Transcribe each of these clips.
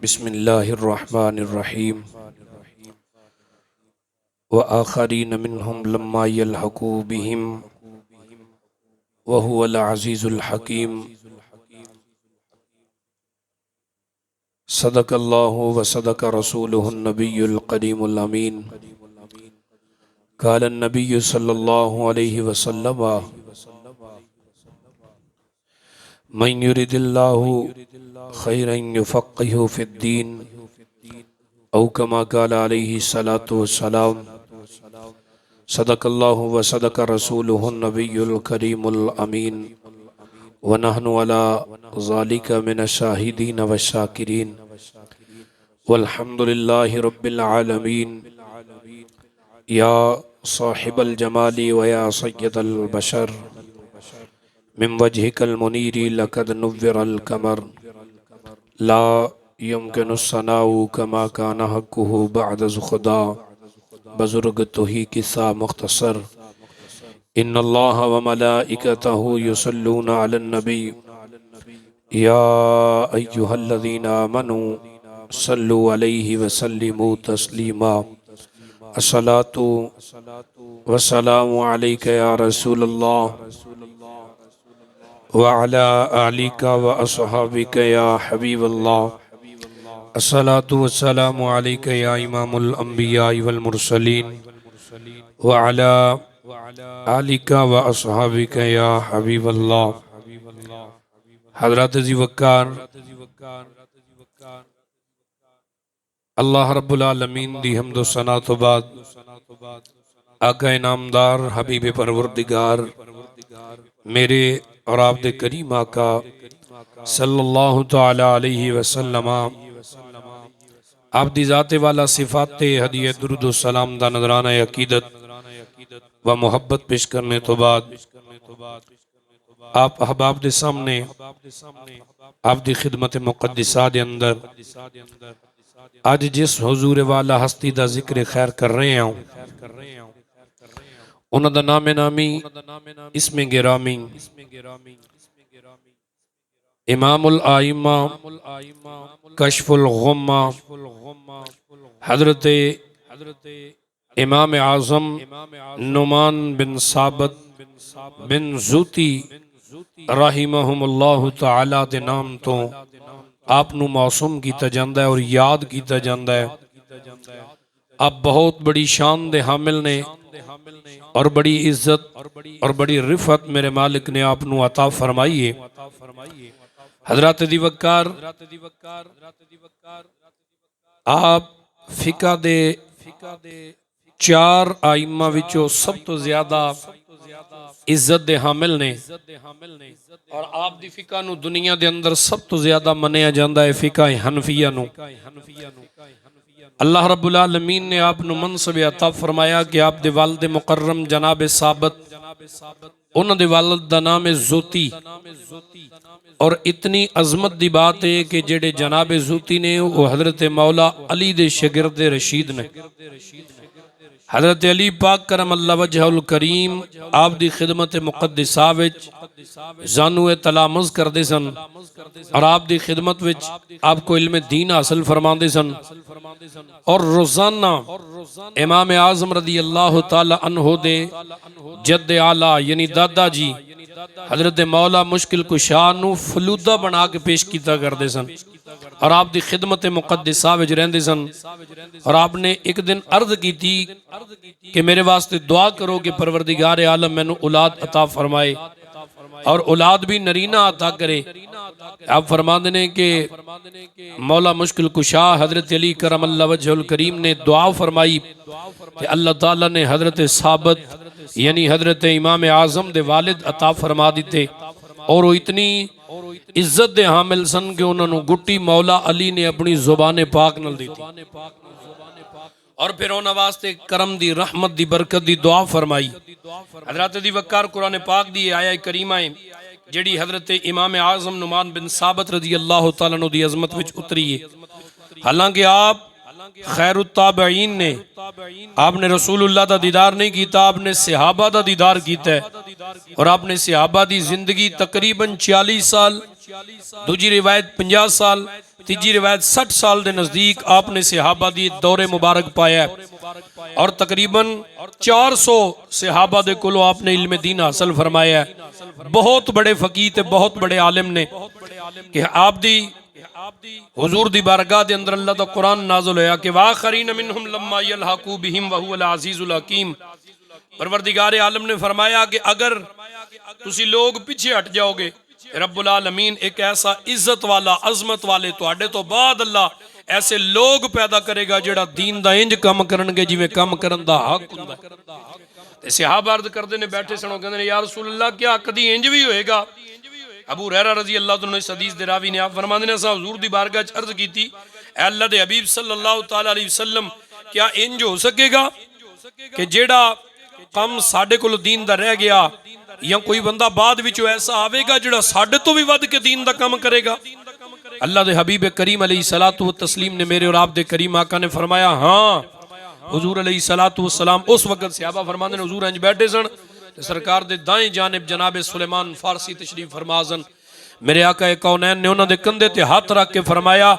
बिस्मिल्लाहिर्रहमानिर्रहीम व आखरीन मिनहुम लम्मा यल्हक़ू बिहिम व हुवल अज़ीज़ुल हकीम। सदक़ल्लाहु व सदक़ रसूलुहुन नबियुल करीमुल अमीन। क़ालन नबिय्यु सल्लल्लाहु अलैहि वसल्लम मन युरिदिल्लाहु खैरन युफ़क़्क़िहु फ़िद्दीन औ कमा क़ाल अलैहि सलातु वस्सलाम। सदक़ल्लाहु व सदक़ रसूलुहुन नबियुल करीमुल अमीन व नहनु अला ज़ालिका मिनश्शाहिदीन वश्शाकिरीन वल्हम्दुलिल्लाहि रब्बिल आलमीन। या साहिबल जमाली व या सय्यदल बशर मिन वजहिकल मुनीरी लक़द नुव्विरल क़मर ला यमकिनु सनाउ कमा कान हक़्क़ुहु बअद ज़ुख़दा। बुज़ुर्ग तोही किस्सा मुख्तसर। इन्नल्लाह व मलाइकतहु युसल्लूना अलन नबी या अय्युहल्लज़ीना आमनू सल्लु अलैहि व सल्लिमू तस्लीमा। अस्सलातु वस्सलामु अलैका या रसूलल्लाह व अला आलिका व अस्हाबिका या हबीबल्लाह। अस्सलातु वस्सलामु अलैका या इमामुल अंबिया वल मुरसलीन व अला आलिका व अस्हाबिका या हबीबल्लाह। हज़रत ज़ी वक़ार अल्लाह रब्बुल आलमीन दी हम्दो सना तो बाद आका इनामदार हबीब परवरदिगार मेरे और आप दे करीम आका सल्लल्लाहु तआला अलैहि वसल्लम आप दी ज़ाते वाला सिफाते हदिये दुरूद सलाम दा नजराना अकीदत व मोहब्बत पेश करने तो बाद आप अहबाब दे सामने आप दी खिदमत मुक़द्दिसा दे अंदर आज जिस हुजूर वाला हस्ती दा जिक्र खैर कर रहे हैं उन्हां दा नामे नामी इसमें गिरामी इमामुल आइम्मा कश्फुल गुम्मा हजरत इमाम आज़म नुमान बिन साबत बिन ज़ूती रहिमहुमुल्लाहु तआला दे नाम तो आप नू मौसूम किया जाता है और याद किया जाता है। आप बहुत बड़ी शान दे हामिल ने और बड़ी इज्जत और बड़ी रिफत मेरे मालिक ने आप नू अता फरमाई है। हजरत दी वक़ार आप फिका दे चार आइम्मा विचों सब तो ज्यादा इज्जत दे हामिल ने और आप दी फिका नू दुनिया दे अंदर सब तो ज्यादा मनिया जाता है फिका हनफिया नू। अल्लाह रब्बुल आलमीन ने आप नू मनसब अता फरमाया कि आप दे वालिद मुकर्रम जनाब साबत उन्हां दे वालिद दा नाम है ज़ूती और इतनी अजमत दी बात है कि जेड़े जनाब ज़ूती ने वो हजरत मौला अली दे शागिर्द रशीद ने। हजरत अली पाक करम अल्लाह वजहुल करीम आप दी खिदमत मुक़द्दिसा विच ज़ानुए तलामज़ करदे सन और आप दी खिदमत विच आपको इल्म दीन हासिल फरमांदे सन और रोजाना इमाम आज़म रदी अल्लाह ताला अन्हो दे जद्द आला यानी दादा जी हजरत मौला मुश्किल कुशा नू फलूदा बना के पेश किया करते सन और आप दी खिदमत मुक़द्दिसा विच रहंदे सन। और आपने एक दिन अर्ज की थी कि मेरे वास्ते दुआ करो कि परवरदिगार आलम मैनू औलाद अता फरमाए और औलाद भी नरीना अता करे। आप फरमाते ने कि मौला मुश्किल कुशा हजरत अली करम अल्लाह वजहुल करीम ने दुआ फरमाई कि अल्लाह ताला ने हजरत साबत यानी हजरत इमाम आज़म दे वालिद अता फरमा दिते और वो इतनी इज्जत दे हामिल सन कि उन्होंने गुट्टी मौला अली ने अपनी जुबान पाक नल दी थी और फिर उन्होंने वास्ते करम दी रहमत दी बरकत दी दुआ फरमाई। हजरत दी वक़ार कुरान पाक दी आया करीमा है जेड़ी हजरत इमाम आज़म नुमान बिन साबत रज़ी अल्लाह तआला अन्हु दी अजमत विच उतरी है। हालांकि आप खैरुत ताबईन ने आपने रसूलुल्लाह दा दीदार नहीं किया, आपने सहाबा दा दीदार किया और आपने सहाबा दी जिंदगी तकरीबन 40 साल दूजी रिवायत 50 साल तीजी रिवायत 60 साल के नज़दीक आपने सहाबा दी दौरे मुबारक पाया और तकरीबन 400 सहाबा दे कोलों आपने इल्म दीन हासिल फरमाया। बहुत बड़े फकीह ते बहुत बड़े आलिम ने कि आप दी हुजूर दी बारगाह दे अंदर अल्लाह दा कुरान नाज़िल होया कि वाखरीन मिनहुम लम्मा यलहकू बिहिम व हुवल अज़ीज़ुल हकीम। परवरदिगार आलम ने फरमाया कि अगर तुसी लोग पीछे हट जाओगे, रब्बुल आलमीन एक ऐसा इज्जत वाला अजमत वाले तुहाडे तो बाद अल्लाह ऐसे लोग पैदा करेगा जेड़ा दीन दा इंज कम करनगे जिवें कम करन दा हक हुंदा। ते सहाबा अर्ज करदे ने बैठे सन, कहंदे ने या रसूल अल्लाह क्या कदी इंज भी होएगा? अबू हुरैरा रज़ी अल्लाह तआला इस हदीस दे रावी ने आप फरमांदे ने असां हुजूर दी बारगाह च अर्ज कीती, ऐ अल्लाह दे हबीब सल्लल्लाहु तआला अलैहि वसल्लम क्या इंज हो सकेगा कि जेड़ा कम साडे कोल दीन दा रह गया या कोई बंदा बाद विचों ऐसा आवेगा जेड़ा साडे तो भी वध के दीन दा काम करेगा? अल्लाह दे हबीब करीम अलैहिस्सलातु व तस्लीम ने मेरे और आप दे करीम आका ने फरमाया हाँ। हुजूर अलैहिस्सलातु वस्सलाम उस वक्त सहाबा फरमांदे ने हुजूर इंज बैठे सन, सरकार दे दाएं जानिब जनाब सुलेमान फारसी तशरीफ फरमाजन। मेरे आका कौनैन ने उन्होंने कंधे ते हाथ रख के फरमाया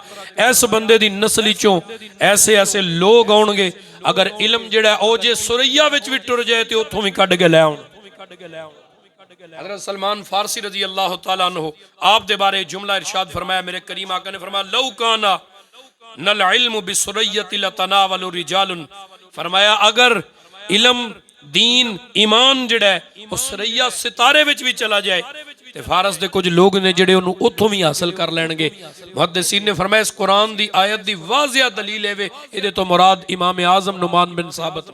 इस बंदे दी नस्ल चों ऐसे ऐसे लोग आउणगे अगर इल्म जिहड़ा ओ जे सुरैया विच भी टुर जाए तो उत्थों भी कढ के लै आउण। हज़रत सलमान फारसी रजी अल्लाह तआला अन्हु आप दे बारे जुमला इरशाद फरमाया, मेरे करीम आका ने फरमाया लौ काना नल इल्मु बिसुरैयति लतनावलु रिजालुन। फरमाया अगर इल्म दीन ईमान जिहड़ा है उस सुरैया सितारे विच भी चला जाए ते फारस दे कुछ लोग ने जिहड़े उन्होंने उत्थों भी हासिल कर लैणगे। मुहद्दिसीन ने फरमाया इस कुरान दी आयत दी वाज़िया दलील है इहदे तो मुराद इमाम आज़म नुमान बिन साबित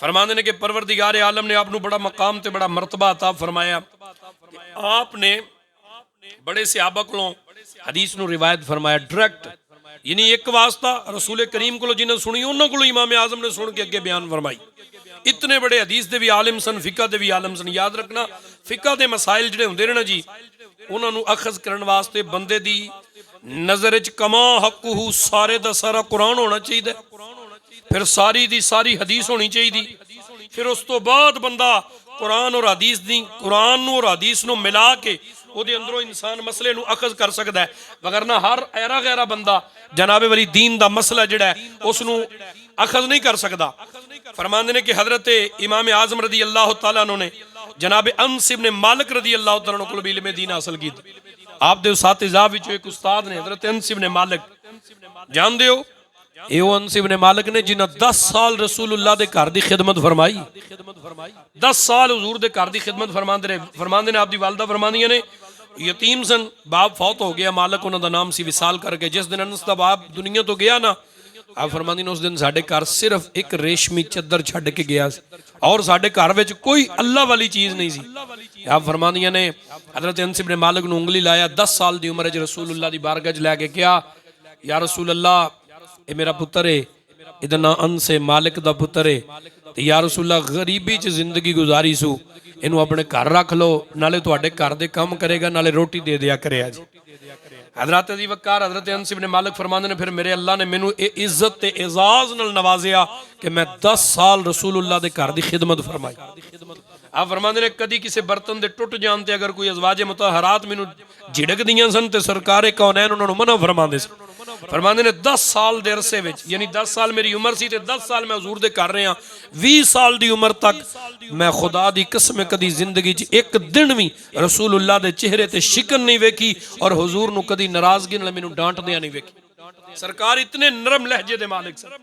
फरमांदे ने कि परवरदिगार आलम ने आपनू बड़ा मकाम ते बड़ा मर्तबा अता फरमाया। आपने बड़े सहाबा कोलों हदीस नू रिवायत फरमाया डायरेक्ट, यानी एक वास्ता रसूल करीम कोलों जिन्हें सुनी उन्होंने कोलों इमाम आज़म ने सुन के अगे बयान फरमाई। इतने बड़े हदीस दे भी आलिम सन, फिका दे भी आलिम सन। याद रखना फिका दे मसाइल जिहड़े हुंदे ने ना जी, उन्होंने अखज़ करने वास्ते बंदे दी नज़र च कमा हक़ुहू सारे दा सारा कुरान होना चाहिए, फिर सारी दी सारी हदीस होनी चाहिए, फिर उस तो बाद बंदा कुरान और हदीस दी कुरान और हदीस नू मिला के उहदे अंदरों इंसान मसले नू अखज़ कर सकता है। वगरना हर ऐरा गैरा बंदा जनाबे वाली दीन दा मसला जिहड़ा है उसनू अखज़ नहीं कर सकता। फरमांदे ने कि हजरत इमाम आज़म रदी अल्लाह तआला अन्हु ने जनाब अनस इब्न मालिक रदी अल्लाह तआला अन्हु कोल इल्म दीन हासिल कीता। आप दे उस्ताद विचों एक उस्ताद ने हजरत अनस इब्न मालिक, जानदे हो ये अनस इब्न मालिक ने जिन्हां 10 साल रसूलुल्लाह दे घर दी खिदमत फरमाई। 10 साल हुजूर दे घर दी खिदमत फरमांदे ने आप दी वालदा फरमांदियां ने यतीम सन, बाप फौत हो गया, मालिक उन्हां दा नाम सी विसाल करके। जिस दिन अनस दा बाप दुनिया तो गया ना, आप फरमांदी ने उस दिन साडे घर सिर्फ एक रेशमी चद्दर छड्ड के गया और साडे घर विच कोई अल्लाह वाली चीज़ नहीं सी। आप फरमांदियां ने हजरत अनस इब्न मालिक नूं उंगली लाया, 10 साल दी उम्र च रसूलुल्लाह दी बारगाह च लैके क्या या रसूल अल्लाह ये मेरा पुत्र है, इहदा नाम अनस है, मालिक दा पुत्र है, ते या रसूलल्लाह गरीबी च जिंदगी गुजारी सू, इनू अपने घर रख लो, नाले तुहाडे घर दे काम करेगा नाले रोटी दे दिया करे। जी हजरत अजी वकार हजरत अनस इब्न मालिक फरमांदे ने फिर मेरे अल्लाह ने मैनू इज्जत ते एजाज नाल नवाजिया कि मैं 10 साल रसूलुल्लाह दे घर दी खिदमत फरमाई। आप फरमांदे ने कदी किसी बर्तन दे टुट जान ते अगर कोई अज़वाजे मुतहरात मैनू झिड़क दियां सन ते सरकार कौनैन उन्हां नूं मना फरमांदे सन। फरमांदे ने 10 साल दे अरसे विच, यानी 10 साल मेरी उम्र सी ते 10 साल मैं हुजूर दे कर रहा, 20 साल दी उम्र तक मैं खुदा दी कसम कदी जिंदगी च एक दिन भी रसूलुल्लाह दे चेहरे ते शिकन नहीं वेखी और हुजूर नूं कदी नाराजगी नाल मैनू डांटदियां नहीं वेखी। सरकार इतने नरम लहजे दे मालिक सन।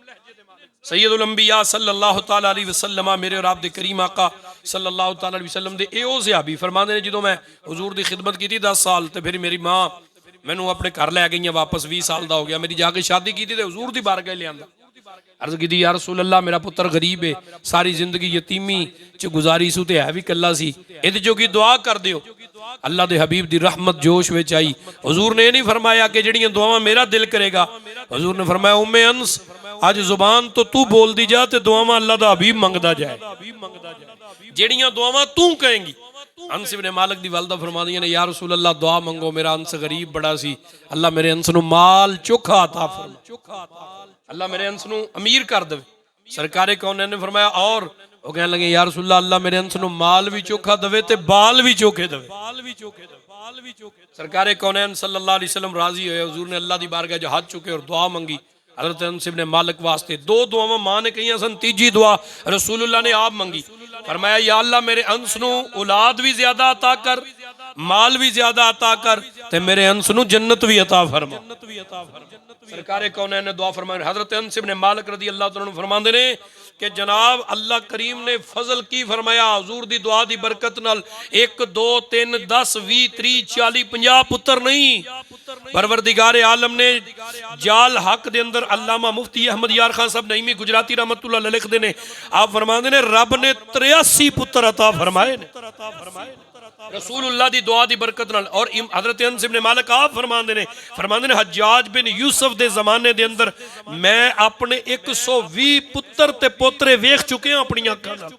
सैयदुल अंबिया सल्लल्लाहु तआला अलैहि वसल्लम मेरे और आप दे करीम आका सल्लल्लाहु तआला अलैहि वसल्लम दे एओ सहाबी फरमांदे ने जदों मैं हुजूर दी खिदमत की 10 साल ते फिर मेरी मां मैनू अपने घर लै गई वापस, 20 साल का हो गया, मेरी जाके शादी की तो हुजूर दी बारगाह लिया। अर्ज की या रसूल अल्लाह मेरा पुत्र गरीब है, सारी जिंदगी यतीमी च गुजारी सू ते है भी कला सी, इहदे जोगी दुआ कर दियो। अल्लाह दे हबीब दी रहमत जोश विच आई। हुजूर ने नहीं फरमाया कि जड़ियां दुआवां मेरा दिल करेगा, हुजूर ने फरमाया उम्मे अनस अज जुबान तो तू बोल दी जा ते दुआवां अल्लाह दा हबीब मंगदा जाए, जड़ियां दुआवां तू कहेंगी। अनस इब्न मालिक दी वालदा फरमादियां ने या रसूल अल्लाह दुआ मंगो, मेरा अंस गरीब बड़ा सी, अल्लाह मेरे अंस नूं माल चोखा अता फरमा, अल्लाह मेरे अंस नूं अमीर कर दे। सरकारे कौनैन ने फरमाया और वो कहने लगे या रसूल अल्लाह मेरे अंस नूं माल भी चोखा दवे ते बाल भी चोखे दवे। सरकार कौनैन सल्लल्लाहु अलैहि वसल्लम राजी होए, हुजूर ने अल्लाह दी बारगाह च हाथ चुके और दुआ मंगी। हज़रत अनस इब्न मालिक वास्ते दो दुआवां मां ने कही सन, तीजी दुआ रसूलुल्लाह ने आप मंगी। फरमाया या अल्लाह मेरे अंस नू औलाद भी ज्यादा अता कर, माल भी ज्यादा अता कर, ते मेरे अंस नू जन्नत भी अता फरमा। सरकार कौनैन ने दुआ फरमाई। हज़रत अनस इब्न मालिक रज़ी अल्लाह तआला अन्हु फरमांदे ने कि जनाब अल्लाह करीम ने फजल की फरमाया हुजूर दी दुआ दी बरकत नाल 1 2 3 10 20 30 40 50 पुत्र नहीं, परवरदिगार आलम ने जाल हक दे अंदर अल्लामा मुफ्ती अहमद यार खान साहब नईमी गुजराती रहमतुल्लाह अलैह लिखदे ने, आप फरमांदे ने रब ने 83 पुत्र अता फरमाए ने रसूलुल्लाह दी दुआ दी बरकत नाल। और हज़रत अनस इब्न मालिक आप फरमांदे ने हज्जाज बिन यूसुफ दे जमाने दे अंदर मैं अपने 120 पुत्र ते पोतरे वेख चुके हैं अपनी अखां नाल।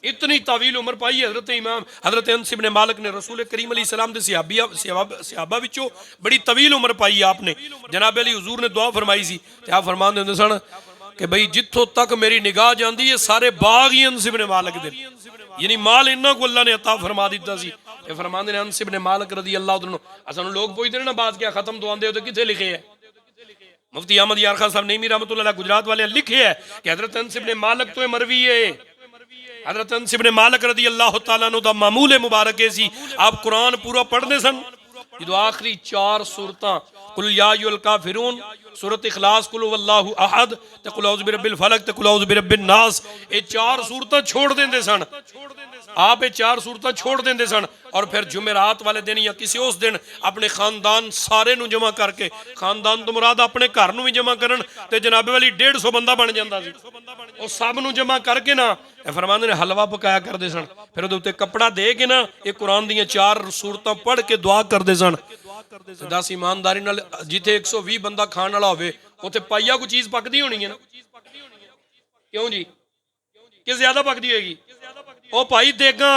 इतनी तवील उम्र पाई है हज़रत अनस इब्न मालिक ने रसूल करीम अलैहि सलाम दे सहाबा विचों बड़ी तवील उम्र पाई आपने। जनाब अली हुजूर ने दुआ फरमाई सी ते आप फरमांदे हुंदे सन कि भाई जिथों तक मेरी निगाह जाती है सारे बाग ही अनस इब्न मालिक दे, यानी माल इन्ना को अल्लाह ने अता फरमा दिता सी। ते फरमांदे ने अनस इब्न मालिक रज़ी अल्लाह तआला असन लोग पुछदे ने ना बात क्या खत्म तो आंदे हो तो किथे लिखे है? मुफ्ती अहमद यार खान साहब नईमी रहमतुल्लाह अलैह गुजरात वाले लिखे है कि हज़रत अनस इब्न मालिक तो मरवी है। हज़रत अनस इब्न मालिक रज़ी अल्लाह तआला अन्हु दा मामूल मुबारक है सी, आप कुरान पूरा पढ़दे सन। जो आखिरी 4 सूरतां कुल या अय्युहल काफिरून, सूरत इखलास, कुल हुवल्लाहु अहद, ते कुल औज़ु बिरब्बिल फलक, ते कुल औज़ु बिरब्बिन नास, ये 4 सूरतां छोड़ देंदे सन। आप ये 4 सूरतां छोड़ देंदे सन और फिर जुमेरात वाले दिन या किसी उस दिन अपने खानदान सारे नू जमा करके, खानदान तो मुराद अपने घर नू भी जमा करन ते जनाबे वाली 150 बंदा बन जाता सी। वो सब नू जमा करके ना फरमांदे ने हलवा पकाया करते सन, फिर उहदे उत्ते कपड़ा दे के ना ये कुरान दी 4 सूरतां पढ़ के दुआ करते सन। दस ईमानदारी नाल जिथे 120 बंदा खाने वाला होवे उत्थे पाइया कोई चीज पकदी होनी है ना, क्यों जी? कि ज्यादा पकदी होगी? ओ भाई देगा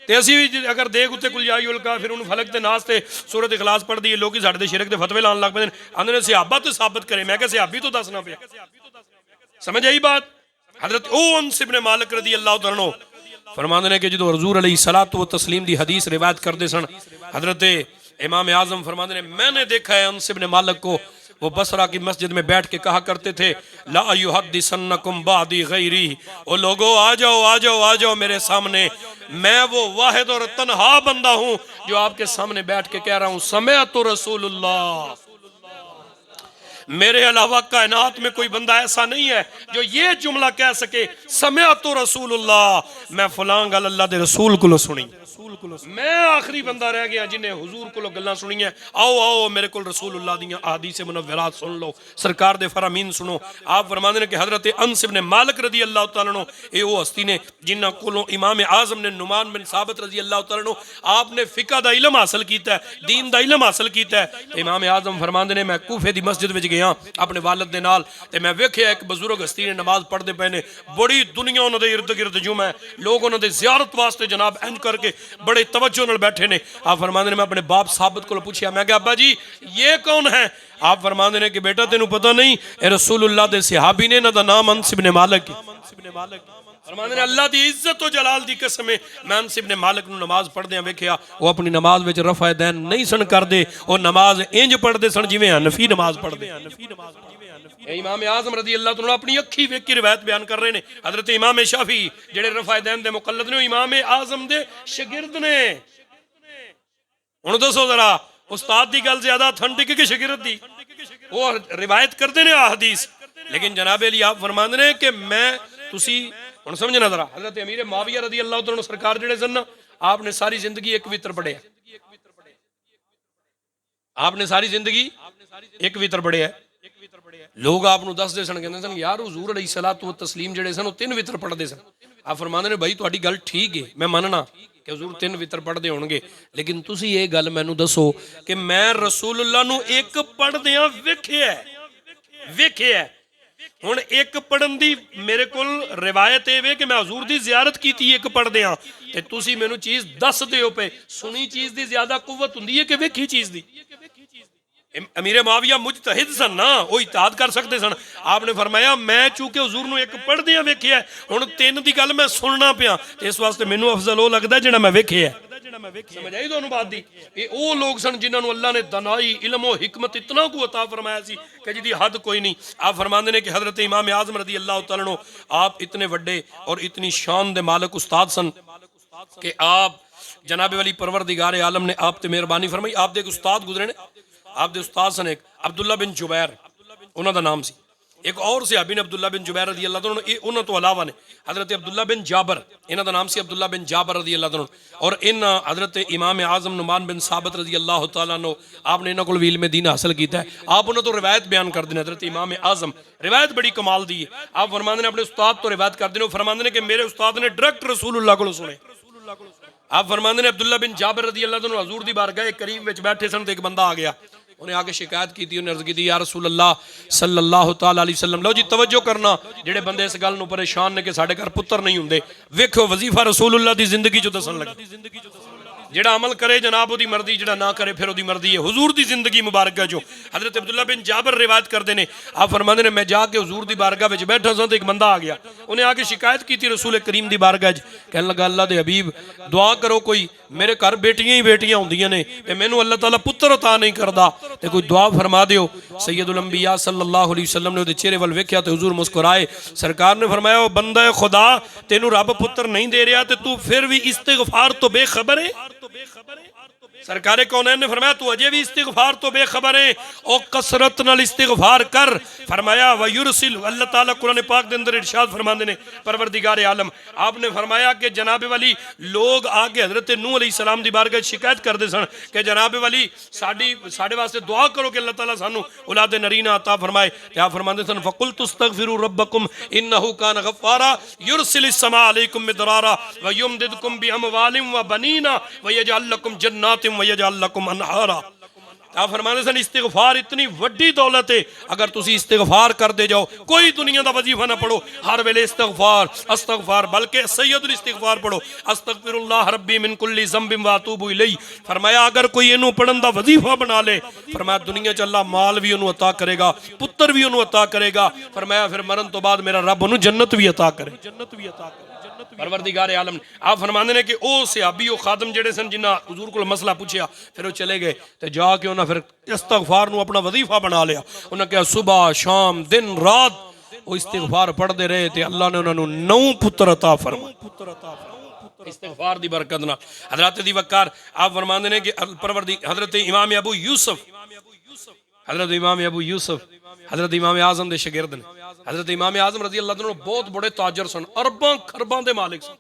ते असीं भी अगर देख उत्ते कुल या अय्युहल काफिरून फलक ते नास ते सूरत इखलास पढ़ दी, लोग साडे ते शिरक दे फतवे लान लग पैंदे ने, आंदे ने सहाबा तो साबित करे। मैं क्या सहाबी तो दसना पिया, समझ आई बात? हज़रत अनस इब्न मालिक रज़ी अल्लाह तआला अन्हु फरमांदे ने कि जो हुजूर अलैहिस्सलातु व तस्लीम दी हदीस रिवायत करते सन, हज़रत इमाम आज़म फरमांदे ने मैंने देखा है अनस इब्न मालिक को, वो बसरा की मस्जिद में बैठ के कहा करते थे ला युहद्दिसन्नकुम बादी गैरी, ओ लोगो आ जाओ आ जाओ आ जाओ मेरे सामने, मैं वो वाहिद और तन्हा बंदा हूँ जो आपके सामने बैठ के कह रहा हूँ समिअतु रसूलुल्लाह, मेरे अलावा कायनात में कोई बंदा ऐसा नहीं है जो ये जुमला कह सके समिअतु रसूलुल्लाह, मैं फलां गल अल्लाह दे रसूल को सुनी, मैं आखिरी बंदा रह गया जिन्हें हुजूर को गल्लां सुनियां। आओ आओ मेरे को रसूलुल्लाह दियां अहादीस मुनव्वरात सुन लो, सरकार दे फरामीन सुनो। आप फरमांदे ने कि हज़रत अनस इब्न मालिक रज़ी अल्लाह तआला अन्हु ये वो हस्ती ने जिन्हां कोलों इमाम आज़म ने नुमान बिन साबित रज़ी अल्लाह तआला अन्हु आपने फिका दा इल्म हासिल कीता है, दीन दा इल्म हासिल कीता है। इमाम आज़म फरमांदे ने मैं कूफे दी मस्जिद विच गया अपने वालिद दे नाल ते मैं वेखिया एक बजुर्ग हस्ती ने नमाज पढ़दे पे ने, बड़ी दुनिया उन्हां दे इर्द गिर्द जुम है, लोग उन्हां दे ज़ियारत वास्ते जनाब इंज करके बड़े तवज्जो नाल बैठे ने। आप फरमांदे ने मैं अपने बाप साबित को पूछा, मैं क्या अब्बा जी ये कौन है? आप फरमांदे ने कि बेटा तेनू पता नहीं ए रसूलुल्लाह दे सहाबी ने, इन्हां दा नाम अनस इब्न मालिक। फरमांदे ने अल्लाह दी इज्जत और जलाल दी कसम है मैं अनस इब्न मालिक नू नमाज पढ़दे वेखिया, वो अपनी नमाज विच रफ़ा दैन नहीं सन करदे, वो नमाज इंज पढ़दे सन जिवें हनफी नमाज पढ़दे। इमाम आज़म रज़ी अल्लाह तआला अपनी अखी वेख के रिवायत बयान कर रहे हैं। हज़रत इमाम शाफी जेड़े रफ़ा दैन दे मुक़ल्लिद ने इमाम आज़म दे शागिर्द ने। हुण दसो जरा उस्ताद दी गल ज्यादा ऑथेंटिक कि शागिर्द दी? वो रिवायत करते ने हदीस, लेकिन जनाब अली आप फरमांदे ने कि मैं तुसी हुण समझना जरा, हज़रत अमीर मुआविया रज़ी अल्लाह तआला सरकार जेड़े सन आपने सारी जिंदगी एक वितर पढ़िया, आपने सारी जिंदगी एक वितर पढ़िया। लोग आपनू दसदे सन कहंदे सन यार हुजूर अलैहिस्सलातु व तस्लीम जेड़े सन 3 वितर पढ़दे सन। आप फरमांदे ने भाई तुहाडी गल ठीक है, मैं मनना कि हुजूर 3 वितर पढ़दे होणगे, लेकिन तुसी ये गल मैनू दसो कि मैं रसूलुल्लाह नू एक पढ़दियां वेखिया हुण एक पढ़न दी मेरे कोल रिवायत है कि मैं हुजूर दी ज़ियारत कीती एक पढ़दियां ते तुसी मैनू चीज़ दस दिओ पे, सुनी चीज़ दी ज़्यादा कुव्वत हुंदी है कि वेखी चीज़ दी? अमीर मुआविया मुजतहिद सन ना, वो इत्तेहाद कर सकते सन। आपने फरमाया मैं चूंकि हुजूर नू एक पढ़दियां वेखिया हुण 3 दी गल मैं सुनना पिया, इस वास्ते मैनू अफजल वो लगदा जिहड़ा मैं वेखिया। समझ आई दोनों बात दी। ये वो लोग सन जिन्होंने अल्लाह ने दनाई इल्म और हिकमत इतना को अता फरमाया सी कि जिहदी हद कोई नहीं। आप फरमाते हैं कि हजरत इमाम आजम रदी अल्लाह तआला अन्हु आप इतने वड्डे और इतनी शान दे मालिक उस्ताद सन कि आप जनाब वाली परवरदिगार आलम ने आप ते मेहरबानी फरमाई। आप दे एक उस्ताद गुजरे ने, आप दे उस्ताद सन एक अब्दुल्ला बिन जुबैर उन्हों का नाम सी। एक और सहाबी ने अब्दुल्ला बिन जुबैर रदी अल्लाह तआला अन्हु, उन्होंने तो अलावा ने हजरत अब्दुल्ला बिन जाबर, इन्हों का नाम सी अब्दुल्ला बिन जाबर रदी अल्लाह तआला अन्हु। और इन हजरत इमाम आजम नुमान बिन साबित रदी अल्लाह तआला अन्हु आपने इन्हों को इल्म दीन हासिल किया है। आप उन्होंने तो रिवायत बयान करते हैं। हजरत इमाम आजम रिवायत बड़ी कमाल दी है। आप फरमाते हैं अपने उस्ताद तो रिवायत करते हैं, फरमाते हैं कि मेरे उस्ताद ने डायरेक्ट रसूलुल्लाह को सुने। आप फरमाते हैं अब्दुल्ला बिन जाबर रदी अल्लाह तआला हजूर दी बारगाह करीम विच बैठे सन, तो एक बंदा आ गया, उन्हें आके शिकायत की थी, उन्हें अर्ज की थी, या रसूल अल्लाह सल्लल्लाहु तआला अलैहि वसल्लम, लो जी तवज्जो करना, जेड़े बंदे इस गल नूं परेशान ने कि साडे घर पुत्र नहीं हुंदे, वेखो वजीफा रसूलुल्लाह दी जिंदगी चो दसन लगा। जेड़ा अमल करे जनाब ओदी मर्जी, जेड़ा ना करे फिर ओदी मर्जी है। हुजूर दी जिंदगी मुबारक जो हजरत अब्दुल्ला बिन जाबर रिवायत करते हैं। आप फरमाते हैं मैं जाके हुजूर दी बारगाह विच बैठा सा तो एक बंदा आ गया, उन्हें आके शिकायत की थी रसूल करीम दी बारगाह च, कहने लगा अल्लाह दे हबीब दुआ करो, कोई मेरे घर बेटियां ही बेटियां होंदियां ने ते मैनू अल्लाह ताला पुत्र अता नहीं करदा, ते कोई दुआ फरमा दियो। सैयदुल अंबिया सल्लल्लाहु अलैहि वसल्लम ने उहदे चेहरे वल वेख्या तो हुजूर मुस्कुराए। सरकार ने फरमाया ओ बंदा खुदा तेनू रब पुत्र नहीं दे रहा ते तू फिर भी इस्तिगफार तो बेखबर है। सरकारे कौनैन ने फरमाया तू अजे भी इस्तिगफार तो बेखबर है, ओ कसरत नाल इस्तिगफार कर। फरमाया व युरसिल, अल्लाह ताला कुरान पाक दे अंदर इरशाद फरमांदे ने परवरदिगार आलम, आपने फरमाया कि जनाब वाली लोग आके हजरत नूह अलैहिस्सलाम दी बारगाह शिकायत करते सन कि जनाब वाली साडे वास्ते दुआ करो कि अल्लाह ताला सानू औलाद नरीना अता फरमाए। ते आप फरमांदे सन फकुल तुस्तगफिरु रब्बकुम इन्नहु कान गफ्फारा युरसिलिस समा अलैकुम मिदरारा व युमदिदकुम बि अमवालिम व बनीना व यजअल लकुम जन्नातिम व यजअल लकुम अनहारा। आप फरमाते सन इस्तिगफार इतनी वड्डी दौलत है, अगर तुसी इस्तिगफार करते जाओ, कोई दुनिया का वजीफा ना पढ़ो, हर वेले इस्तिगफार अस्तगफार, बल्कि सैयदुल इस्तिगफार पढ़ो, अस्तगफिरुल्लाह रब्बी मिन कुल्ली ज़ंबिन व अतूबु इलैहि। फरमाया अगर कोई इनू पढ़न दा वजीफा बना ले, फरमाया दुनिया च अल्लाह माल भी उन्होंने अता करेगा, पुत्र भी उन्होंने अता करेगा। फरमाया फिर मरण तो बाद मेरा रब उन्होंने जन्नत भी अता करे, जन्नत भी अता करे परवरदिगार आलम ने। आप फरमाते हैं कि ओ सहाबी ओ खादम जेड़े सन जिन्ना हुजूर को मसला पूछया, फिर वो चले गए तो जाके उन्हें फिर इस्तिगफार नूं अपना वजीफा बना लिया। उन्हें कहा सुबह शाम दिन रात वो इस्तिगफार पढ़ते रहे तो अल्लाह ने उन्होंने 9 पुत्र अता फरमाए इस्तिगफार दी बरकत नाल। हजरत दी वकार आप फरमाते हैं कि हजरत इमाम अबू यूसुफ, हजरत इमाम अबू यूसुफ हजरत इमाम आजम दे शागिर्द ने। हजरत इमाम आजम रजी अल्लाह तआला बहुत बड़े ताजर सन, अरबां खरबां दे मालिक सन,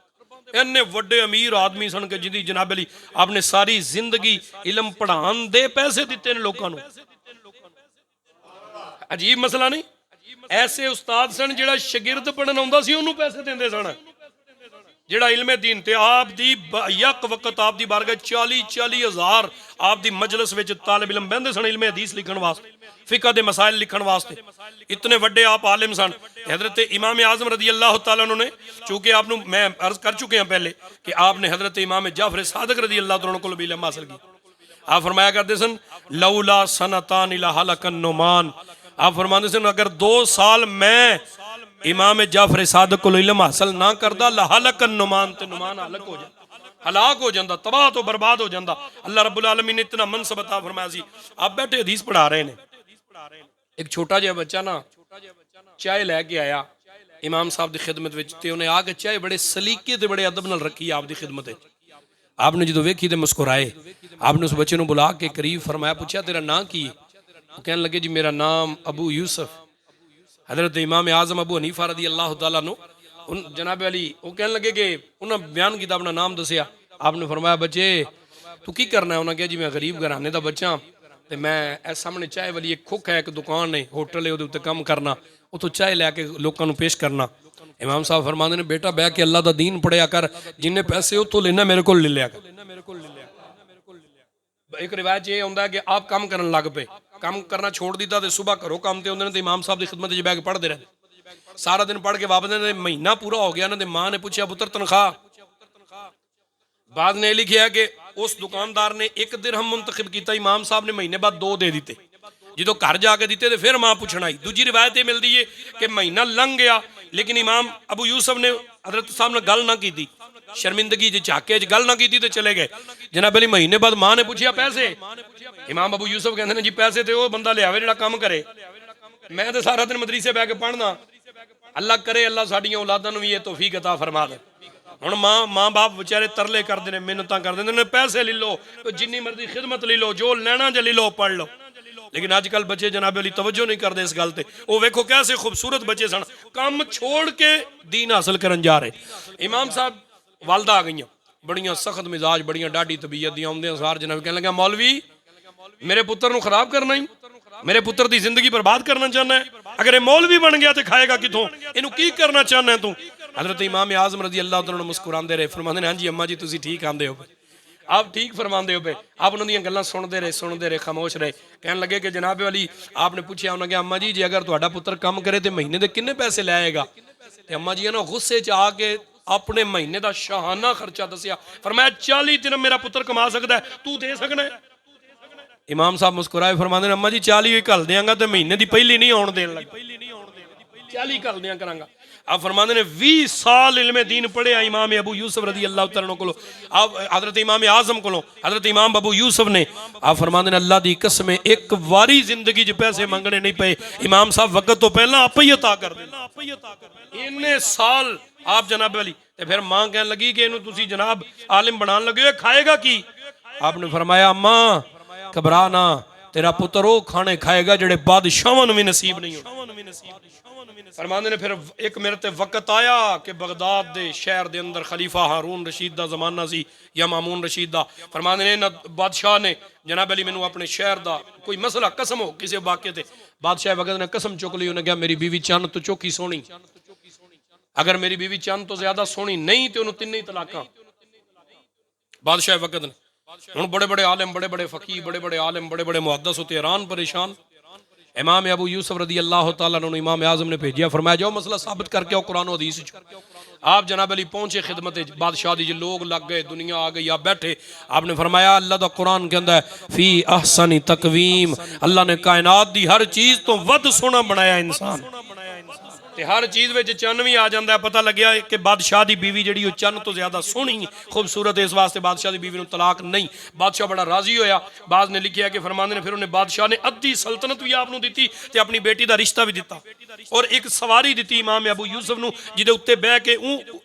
इन्ने वड्डे अमीर आदमी सन कि जिंदी जनाब अली आपने सारी जिंदगी इलम पढ़ान दे पैसे दिते ने लोगों को। अजीब मसला नहीं, ऐसे उस्ताद सन जिहड़ा शागिर्द पढ़न आउंदा सी उन्होंने पैसे देंदे सन, जिहड़ा इल्मे दीन ते आप दी यक वक्त आप दी बारगाह 40-40 हज़ार आप दी मजलिस विच तालिब इल्म बहंदे सन इल्मे हदीस लिखण वास्ते, फिका दे मसाइल लिखण वास्ते। इतने वड्डे आप आलिम सन। हजरत इमाम आजम रदी अल्लाह तआला अन्हु ने, चूंकि आपको मैं अर्ज कर चुके हैं पहले कि आपने हजरत इमाम जाफर सादिक रदी अल्लाह तआला को इल्म हासिल किया। आप फरमाया करते सन लौला सनतान ला हलकन नुमान, आप फरमाते सन अगर 2 साल मैं इमाम जाफर सादिक को इल्म हासिल ना करदा लहलकन नुमान, ते नुमान हलक हो जाता, हलाक हो जाता, तबाह तो बर्बाद हो जाता। अल्लाह रब्बुल आलमीन ने इतना मनसब अता फरमाया सी। आप बैठे हदीस पढ़ा रहे हैं, एक छोटा जिहा बच्चा ना चाय लैके आया इमाम साहब की खिदमत विच, ते उन्हें आके चाय बड़े सलीके ते बड़े अदब नाल रखी आप दी खिदमत। आपने जो वेखी तो मुस्कुराए। आपने उस बच्चे को बुला के करीब फरमाया, पूछा तेरा नाम की है? वो कहने लगे जी मेरा नाम अबू यूसुफ। हजरत इमाम आजम अबू हनीफा रदी अल्लाह तआला नु जनाब अली वो कहने लगे कि उन्हें बयान किया अपना नाम दसिया। आपने फरमाया बच्चे तू की करना है? उन्हें कहा जी मैं गरीब घराने का बच्चा तो मैं इस सामने चाय वाली एक खुक है, एक दुकान है, होटल है, वो काम करना, उतो चाय लैके लोगों को पेश करना। इमाम साहब फरमाते ने बेटा बह के अल्लाह का दीन पढ़िया कर, जिन्हें पैसे उतो लेना मेरे को ले लिया कर। एक रिवायत ये होंदा है कि आप काम करन लग पे, काम करना छोड़ दिता तो सुबह घरों काम ते होंदे ने, इमाम साहब की खिदमत च बैठ के पढ़ते रहते, सारा दिन पढ़ के वापस ने। महीना पूरा हो गया ना, माँ ने पूछा पुत्र तनख्वाह? बाद ने लिखा कि उस दुकानदार ने 1 दिरहम मुंतखब किया, इमाम साहब ने महीने बाद 2 दे दिते। जो घर जाके दिते तो फिर मां पुछण आई। दूजी रिवायत ये मिलती है कि महीना लंघ गया लेकिन इमाम अबू यूसुफ ने हजरत साहब ने गल ना की, शर्मिंदगी झाके गल ना की तो चले गए। जनाब अली महीने बाद मां ने पूछा पैसे, इमाम अबू यूसुफ कहते हैं जी पैसे तो वह बंदा लियावे जो काम करे, मैं तो सारा दिन मदरीसे बह के पढ़ना, अल्लाह करे अल्लाह साडियां औलादां नूं भी ये तौफीक अता फरमा दे। हुण मां बाप बेचारे तरले करते हैं, मिन्नतां करते हैं, पैसे ले लो तो जिन्नी मर्जी खिदमत ले लो, जो लेना जे ले लो पढ़ लो। लेकिन अजकल बच्चे जनाब अली तवज्जो नहीं करते इस गल ते। वो वेखो कैसे खूबसूरत बच्चे सन, काम छोड़ के दीन हासिल करन जा रहे। इमाम साहब वालदा आ गई बड़ियां सख्त मिजाज, बड़ियां डाढ़ी तबीयत दी, आउंदे सार जनाब कहने लगा मौलवी मेरे पुत्र नूं खराब करना ही, मेरे पुत्र की जिंदगी बर्बाद करना चाहना है, अगर ये मौलवी बन गया तो खाएगा कितों, इनू की करना चाहना है तू। हजरत इमाम आजम रजी अल्लाह तआला मुस्कुराते रहे, फरमाते हैं हाँ जी अम्मा जी तुसीं ठीक आंदे हो, आप ठीक फरमाते हो पे। आप उन्होंने गल्लां सुनते रहे खामोश रहे। कहने लगे कि जनाब वाली आपने पूछा, उन्होंने कहा अम्मा जी जे अगर तुहाडा पुत्र काम करे तो महीने के किन्ने पैसे लाएगा। तो अम्मा जी ना गुस्से च आके अपने महीने का शाहाना खर्चा दसिया, फरमाया 40 दिन मेरा पुत्र कमा सकता है, तू दे सकना है। इमाम साहब मुस्कुराए, फरमाते हैं अम्मा जी 40 घल देंगा तो महीने की पहली नहीं आउण देन लगा, 40 घल दिया करांगा। आप फरमाते ने 20 साल इल्मे दीन पढ़िया इमाम अबू यूसुफ रदी अल्लाह तआला को, आप हजरत इमाम आजम को, हजरत इमाम अबू यूसुफ ने। आप फरमाते ने अल्लाह की कसम एक वारी जिंदगी च पैसे मंगने नहीं पे, इमाम साहब वक्त तो पहला आप ही अता कर देना। इन्ने साल आप जनाब वाली ते फिर मां कहने लगी कि इन्हू तुसी जनाब आलिम बनाने लगे, खाएगा की। आपने फरमाया अम्मा घबरा ना, तेरा पुत्र वो खाने खाएगा जेड़े बादशाहां नूं भी नसीब नहीं हो। फरमाते ने फिर एक मेरे ते वक्त आया कि बगदाद दे शहर दे अंदर खलीफा हारून रशीद दा जमाना सी या मामून रशीद दा। फरमाते ने ना बादशाह ने जनाब अली मैनू अपने शहर दा कोई मसला कसम हो किसी वाक़े ते, बादशाह वक्त ने कसम चुक ली, उन्हें कहा मेरी बीवी चंद तो चौकी सोहनी, अगर मेरी बीवी चंद तो ज्यादा सोहनी नहीं तो उन्होंने 3 तलाकां। बादशाह वक्त ने हुण बड़े बड़े आलिम, बड़े बड़े फकीर, बड़े बड़े आलिम, बड़े बड़े मुहद्दिस होते हैरान परेशान। इमाम अबू यूसुफ रदी अल्लाह तआला अन्हु इमाम आजम ने भेजिया, फरमाया जाओ मसला साबित करके आओ कुरान हदीस। आप जनाब अली पहुंचे खिदमत बादशाह दी, लोग लग गए, दुनिया आ गई, आप बैठे। आपने फरमाया अल्लाह दा कुरान कहंदा है फी अहसनी तकवीम, अल्लाह ने कायनात दी हर चीज तो वध सोहना बनाया इंसान, ते हर चीज़ में चन्न भी आ जाता है। पता लग्या कि बादशाह की बीवी जी चन्न तो ज्यादा सोहनी खूबसूरत, इस वास्ते बादशाह की बीवी को तलाक नहीं। बादशाह बड़ा राजी होया। बाज ने लिखा कि फरमाते ने फिर उन्हें बादशाह ने अद्धी सल्तनत भी आपको दी ते अपनी बेटी का रिश्ता भी दिता और एक सवारी दी इमाम अबू यूसुफ नूं, जिहदे उत्ते बह के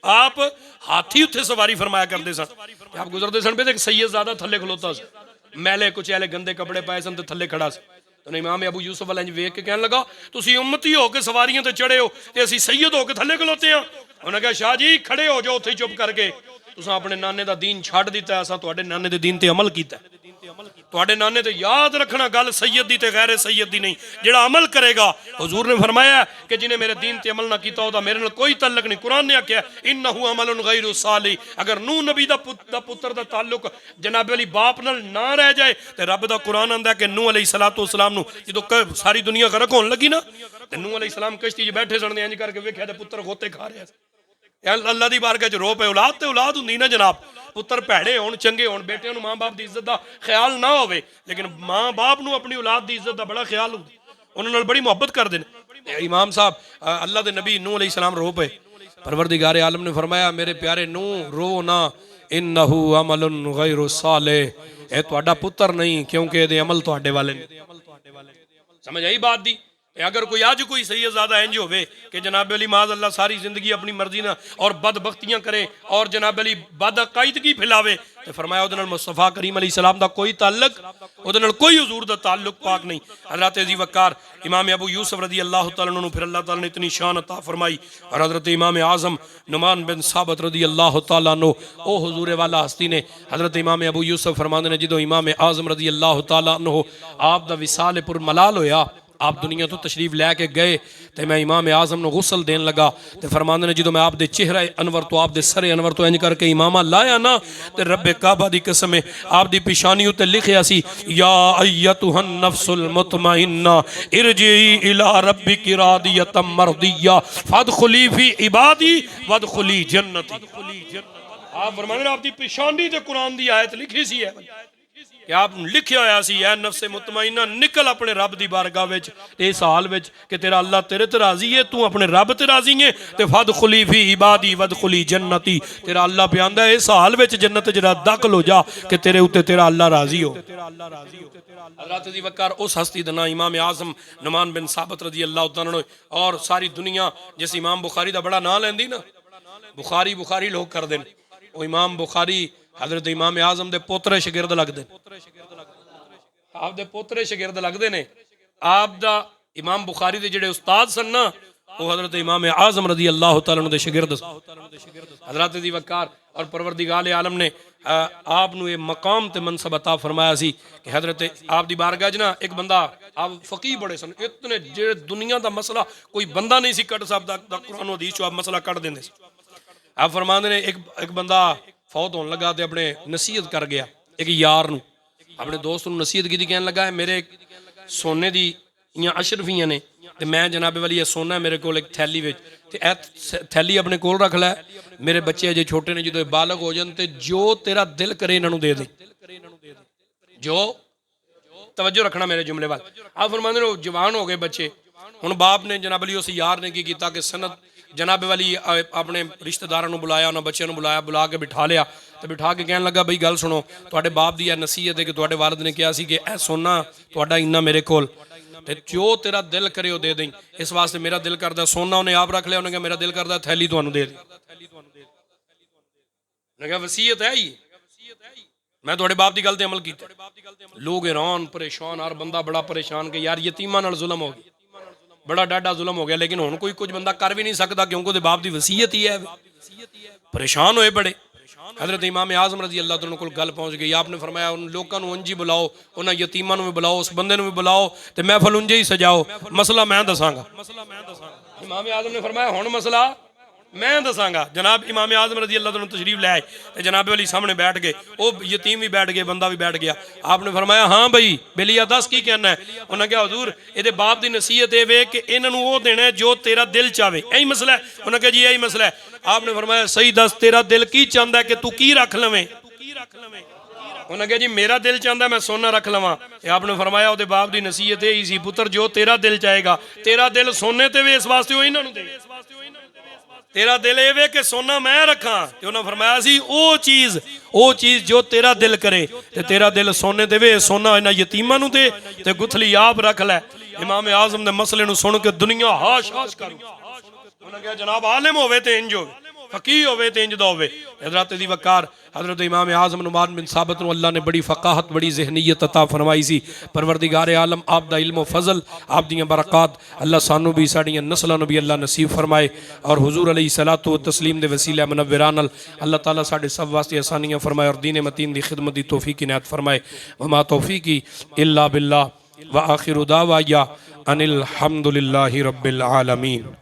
आप हाथी उत्थे सवारी फरमाया करते सन। आप गुजरते सन पे सैयदजादा थले खलोता सी, मैले कुचैले गंदे कपड़े पाए सन ते थले खड़ा सी। तो इमाम अबू यूसुफ वाला वेख के कहने लगा तुसी उम्मती हो के सवारियां ते चढ़े हो ते असीं सैयद हो के थले खलोते हैं। उन्हें कहा शाह जी खड़े हो जाओ उत्थे चुप करके, तुसां अपने नाने दा दीन छड्ड दिता, असां तुहाडे नाने दे दीन ते अमल कीता। तुहाडे नाने ते याद रखना गल सैयद दी ते गैर सैयद दी नहीं, जेड़ा अमल करेगा हुजूर ने फरमाया कि जिन्हें मेरे दीन ते अमल ना कीता ओदा मेरे नाल कोई तल्लक नहीं। कुरान ने आख्या इन्नहु अमलुन गैरु सालिह, अगर नूह नबी दा पुत्र दा ताल्लुक जनाब अली बाप नाल ना रह जाए ते रब दा कुरान आंदा कि नूह अलैहिस्सलातु वस्सलाम नूं जदों सारी दुनिया गरक होण लगी ना ते नूह अलैहिस्सलाम कश्ती च बैठे सन, इंज करके वेख्या ते पुत्र गोते खा रहा। अल्लाह की बारगाह च रो पे, औलाद ते औलाद हुंदी ना जनाब, पुत्र भैड़े होण चंगे होण, बेटियां नूं मां बाप की इज्जत का ख्याल ना होवे, लेकिन मां बाप नूं अपनी औलाद की इज्जत का बड़ा ख्याल होंदा, उन्हां नाल बड़ी मुहब्बत करदे ने। इमाम साहब अल्लाह के नबी नूह अलैहिस्सलाम रो पे। परवरदिगार आलम ने फरमाया मेरे प्यारे नूह रो ना, इन्नहु अमलुन गैरु सालिह, ए तुहाडा पुत्र नहीं क्योंकि ये अमल तुहाडे वाले ने। समझ आई बात दी। अगर कोई अज कोई सैयदजादा इंज होवे कि जनाब अली माज अल्लाह सारी जिंदगी अपनी मर्जी ना और बदबख्तियां करे और जनाब अली बदअकीदगी फैलावे तो फरमाया उहदे नाल मुस्तफा करीम अलैहिस्सलाम दा कोई ताल्लुक, उहदे नाल कोई हुजूर दा ताल्लुक पाक नहीं। हज़रत अज़ी वक़ार इमाम अबू यूसुफ रदी अल्लाह तआला अन्हु फिर अल्लाह ताला ने इतनी शान अता फरमाई और हज़रत इमाम आज़म नुमान बिन साबित रदी अल्लाह तआला अन्हु ओ हुजूर वाला हस्ती ने हज़रत इमाम अबू यूसुफ फरमाते ने जदों इमाम आज़म रदी अल्लाह तआला अन्हु आप दा विसाल पुर मलाल होया, आप दुनिया तो तशरीफ लैके गए तो मैं इमाम आज़म ने गुसल देन लगा तो फरमाते ने जो मैं आप दे चेहरा अनवर तो आप दे सरे अनवर तो इंज करके इमामा लाया ना तो रब्बे काबा दी कसम आप दी पेशानी उत्ते लिखिया सी या अय्यतुहन नफ्सुल मुतमइन्ना इरजी इला रब्बिकी रादियतम मर्दिया फदखुली फी इबादी वदखुली जन्नती। आप फरमाते आप दी पेशानी ते कुरान दी आयत लिखी सी है। कि आप लिखिया होया सी ऐ नफ्से मुतमइना निकल अपने रब की बारगाह विच ते इस हाल विच कि तेरा अल्लाह तेरे ते राजी है, तू अपने रब ते राजी है, ते फद खुली फी इबादी वद खुली जन्नती, तेरा अल्लाह पे आंदा है इस हाल विच जन्नत जरा दाखल हो जा कि तेरे उत्ते तेरा अल्लाह राजी हो। हज़रत अबू बकर उस हस्ती दा नाम इमाम आज़म नुमान बिन साबित रज़ी अल्लाह तआला अन्हु, और सारी दुनिया जिस इमाम बुखारी का बड़ा नाम लैंदी ना, बुखारी बुखारी लोग करते हैं, वो इमाम बुखारी हज़रत इमाम आज़म के पोतरे शगिरद लगते हैं, आप दे पोतरे शगिरद लगते हैं। आप दा इमाम बुखारी के जिहड़े उस्ताद सन ना, वो हज़रत इमाम आज़म रज़ी अल्लाह तआला अन्हु दे शगिरद। हज़रत अबू बकर और परवरदिगार आलम ने आप ये मकाम ते मनसब अता फरमाया सी कि हज़रत आप दी बारगाह च ना एक बंदा, आप फकीह बड़े सन, इतने जे दुनिया का मसला कोई बंदा नहीं सी कट सकदा, कुरान हदीस चो आप मसला कट देंदे। आप फरमाते ने एक बंदा फौत होने लगा तो अपने नसीहत कर गया, एक यार नू अपने दोस्त नू नसीहत की, कहने लगा है मेरे सोने दी इयां अशरफियां ने, तो मैं जनाबे वाली ये सोना है मेरे को एक थैली विच, ते ए थैली अपने कोल रख लै, मेरे बच्चे अजे छोटे ने, जो बालग हो जान ते जो तेरा दिल करे इन्हों दे दे, जो तवज्जो रखना मेरे जुमले वाल। आप फरमाते हो जवान हो गए बच्चे, हुण बाप ने जनाब अली उस यार ने की किया कि सनत जनाबे वाली अपने रिश्तेदारों बुलाया, उन्होंने बच्चों को बुलाया, बुला के बिठा लिया, तो बिठा के कहने लगा बई गल सुनो, तुहाडे बाप की नसीहत है कि तुहाडे वालिद ने कहा कि ए सोना तुहाडा इन्ना मेरे कोल, ते जो तेरा दिल करे वो दे दें, इस वास्ते मेरा दिल करता सोना उन्हें आप रख लिया, उन्हें कहा मेरा दिल करता थैली तुहानू दे दी, उन्हें कहा वसीयत है ही, मैं तुहाडे बाप की गल ते अमल कीता। लोग हैरान परेशान, हर बंदा बड़ा परेशान कि यार यतीमां नाल जुल्म हो गया, बड़ा डाढा जुल्म हो गया, लेकिन हुण कोई कुछ बंदा कर भी नहीं सकता क्योंकि उसके बाप की वसीयत ही है। परेशान होए बड़े। हज़रत इमाम आज़म रज़ी अल्लाह तआला को गल पहुँच गई, आपने फरमाया उन लोगों को उंज ही बुलाओ, उन्होंने यतीमां भी बुलाओ, उस बंदे भी बुलाओ, तो महफल उंजे ही सजाओ, मसला मैं दसांगा। इमाम आज़म ने फरमाया हुण मसला मैं दसांगा। जनाब इमाम आज़म रज़ी अल्लाह तआला तशरीफ ले आए, तो जनाब वाली सामने बैठ गए, वो यतीम भी बैठ गए, बंदा भी बैठ गया। आपने फरमाया हाँ बई बेलिया दस की कहना है? उन्हें कहा हजूर ये बाप की नसीहत ये वे कि इन्हों वो देना है जो तेरा दिल चाहे, यही मसला है। उन्हें कहा जी यही मसला है। आपने फरमाया सही दस तेरा दिल की चाहता है कि तू की रख लवें? उन्हें कहा जी मेरा दिल चाहता मैं सोना रख लवां। आपने फरमाया वो बाप की नसीहत यही सी, पुत्र जो तेरा दिल चाहेगा, तेरा दिल सोने ते वे इस वास्ते वो इन्होंने दे, तेरा दिल ये वे कि सोना मैं रखा। तो उन्हें फरमाया सी वो चीज़ जो तेरा दिल करे, ते तेरा दिल सोने दे वे, सोना इन्हां यतीमां नूं दे ते गुथली आप रख लै। इमाम आज़म दे मसले नूं सुन के दुनिया हाश हाश करू। उन्हें कहा जनाब आलिम होवे ते इंज होवे, फकीह होवे ते इंज दा होवे। हज़रत अबू बकर हज़रत इमाम आज़म नुमान बिन साबित नूं अल्लाह ने बड़ी फ़क़ाहत बड़ी ज़हनीयत अता फरमाई सी। परवरदिगार आलम आप दा इल्म फजल आप दियां बरक़ात अल्लाह सानू भी साड़ियां नस्लां नूं भी अल्लाह नसीब फरमाए, और हुजूर अलैहिस्सलातु व तस्लीम दे वसीला मुनव्वरान अल्लाह ताला साडे सब वास्ते आसानियां फरमाए और दीन मतीन दी खिदमत दी तौफीक इनायत फरमाए। वमा तौफीकी इल्ला बिल्लाह व आखिरु दावाया अनिल हम्दुलिल्लाहि रब्बिल आलमीन।